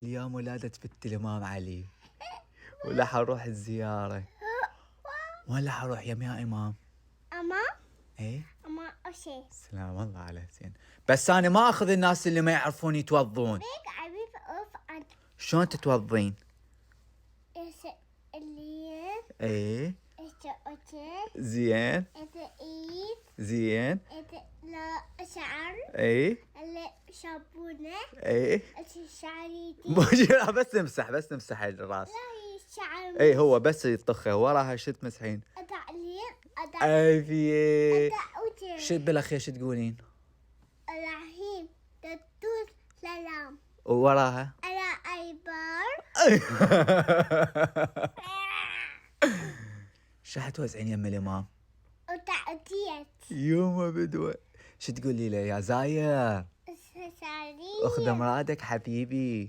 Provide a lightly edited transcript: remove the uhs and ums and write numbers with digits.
اليوم ولادة بنت الإمام علي ولا حروح الزيارة. ولا حروح يا إمام. أما ايه أما أشي سلام الله على حسين. بس أنا ما أخذ الناس اللي ما يعرفون يتوضون. بيك عبيب أوف عن شلون تتوضين؟ إيش اللي ايه إيش أوكي زين إيش إيد زين. إيش لا شعر ايه اللي شابونة ايه إيش شعريتي بس نمسح الراس. لا هي شعر ايه هو بس يطخه وراها شو تمسحين؟ أتعليم عافية. أتعوتي شو بالاخير شو تقولين؟ الرحيم تدوس سلام ووراها على أيبار شو حتوزعين يم الإمام؟ وتعطيت يوم بدوى. شو تقولي له يا زاير؟ ساري اخذ مرادك حبيبي.